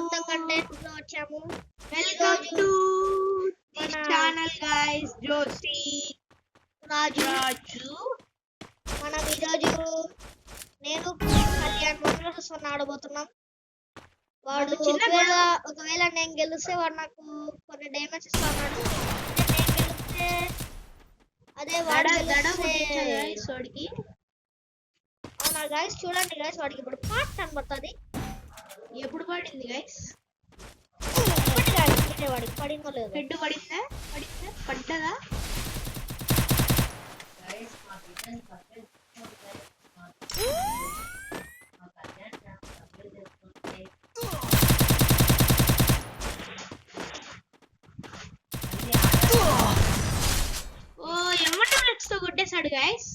కొత్త కంటెంట్ లో వచ్చాము. Welcome to this channel guys. Josi Raju. మనం ఈరోజు నేను కళ్యాణ్ మొన్న ఆడబోతున్నాం. వాడు ఒకవేళ నేను గెలిస్తే వాడు నాకు కొన్ని డైమండ్స్ ఇస్తాడు. నేను గెలిస్తే అదే వాడికి అవునా గైస్, చూడండి గైస్, వాడికి ఇప్పుడు పార్ట్ కనబడుతుంది. ఎప్పుడు పడింది గైస్? వాడికి పడిందో లేదు. హెడ్ పడ్డదా? ఓ ఎమ్మటెక్స్ తో కొట్టేశాడు గైస్.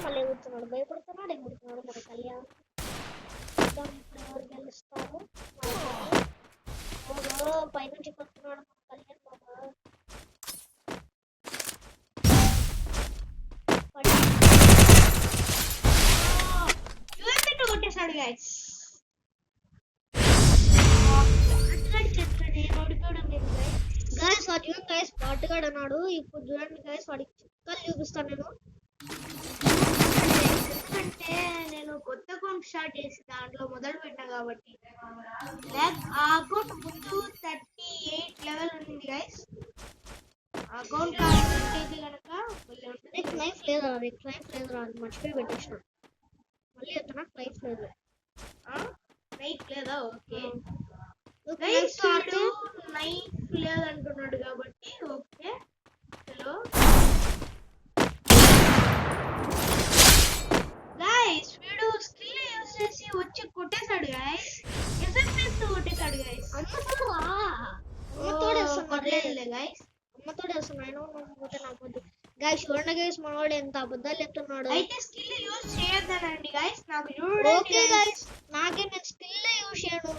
మళ్ళీ ఎగురుతున్నాడు, భయపడుతున్నాడు, ఎగురుతున్నాడు. మన కళ్యాణ్ ఇప్పుడు ఎవరు గెలుస్తారు? పైనుంచి కొడుతున్నాడు మన కళ్యాణ్ బాబా. కొట్టేశాడు గైస్. గైస్ పాటుగాడు అన్నాడు. ఇప్పుడు చూడండి గైస్, వాడికి చుక్కలు చూపిస్తాను నేను. ఎందుకంటే నేను కొత్త అకౌంట్ స్టార్ట్ చేసి దాంట్లో మొదలు పెట్టా కాబట్టి ఆ అకౌంట్ ముందు 38 లెవెల్ ఉంది గైస్. అకౌంట్ అయితే కనుక లైఫ్ లేదా? లైఫ్ లేదు రా, అది మర్చిపోయి పెట్టేసిన. మళ్ళీ ఎత్తనా? లైఫ్ లేదు. నైఫ్ లేదా? ఓకే నైఫ్ లేదంటున్నాడు కాబట్టి ఓకే. హలో గైస్, వీడు స్కిల్ యూస్ చేసి వచ్చి కొట్టేశాడు గైస్. ఎస్ఎంఎస్ తో కొట్టేశాడు గైస్. అమ్మతోడేస్తున్నాడులే గైస్, అమ్మతోడేస్తున్నాను. గైస్ చూడండి గైస్, మనవాడు ఎంత అబద్ధాలు చెప్తున్నాడు. అయితే స్కిల్ యూస్ చేయొద్దనండి గైస్. నాకు ఓకే గైస్, నాకే నేను స్కిల్ యూస్ చేయను.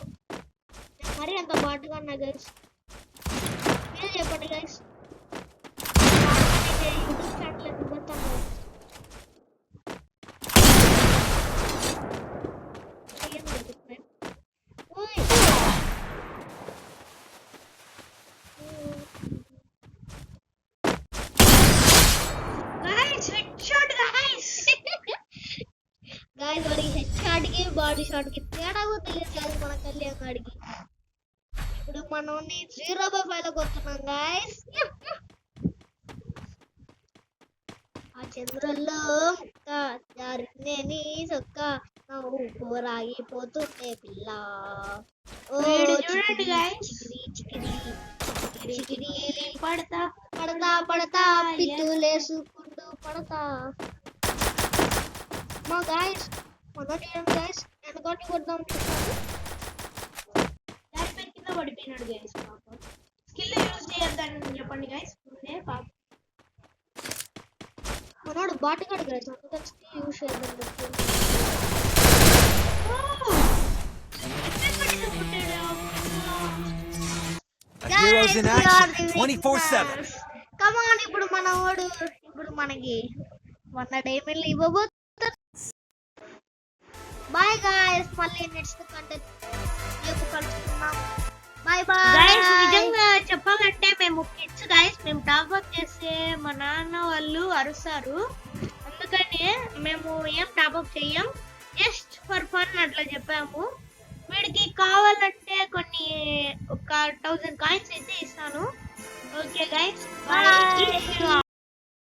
మరి అంత బాటుగా ఉన్నా గైస్, మీరే చెప్పండి గైస్. యూట్యూబ్ ఛానల్ ఎందుకు పెడతాను? గాయస్ వాడికి హెడ్ షాట్ కి బాడీ షాట్ కి తేడా కూడా తెలియదు గాయస్ మన కళ్యాణ్ గాడికి. ఇప్పుడు మనం 0/5 లో కొడుతున్నాం గాయస్. ఆ చంద్రుల్లో జారినే నీ సొక్క నవ్వు పోరాగిపోతుంటే పిల్ల. చూడండి గాయస్, పడతా పడతా పడతా పిత్తులేసుకుంటూ పడతా. మా గాయస్ మొదటి గాయస్ వెనకాటి కొడదాం చూస్తాను. దాని కింద పడిపోయినాడు గైస్. పాపం స్కిల్ యూజ్ చేయొద్దని చెప్పండి గైస్ ముందే. పాపం మనోడు బాటగాడు గైస్, అందుకని స్కిల్ యూజ్ చేయొద్దని చెప్పి. Heroes in action 24/7. Come on, ఇప్పుడు మనోడు ఇప్పుడు మనకి 100 డైమండ్లు ఇవ్వబోతుంది. బాయ్ గాయ్స్, మళ్ళీ నెక్స్ట్ కంటెంట్ రేపు కలుసుకుందాం. Bye bye guys. నిజంగా చెప్పాలంటే మేము కిడ్స్ గైస్, మేము టాప్ అప్ చేస్తే మా నాన్న వాళ్ళు అరుస్తారు. అందుకని మేము ఏం టాప్ అప్ చెయ్యం, జస్ట్ ఫర్ ఫన్ అట్లా చెప్పాము. వీడికి కావాలంటే కొన్ని ఒక 1000 కాయిన్స్ అయితే ఇస్తాను. Okay guys, bye.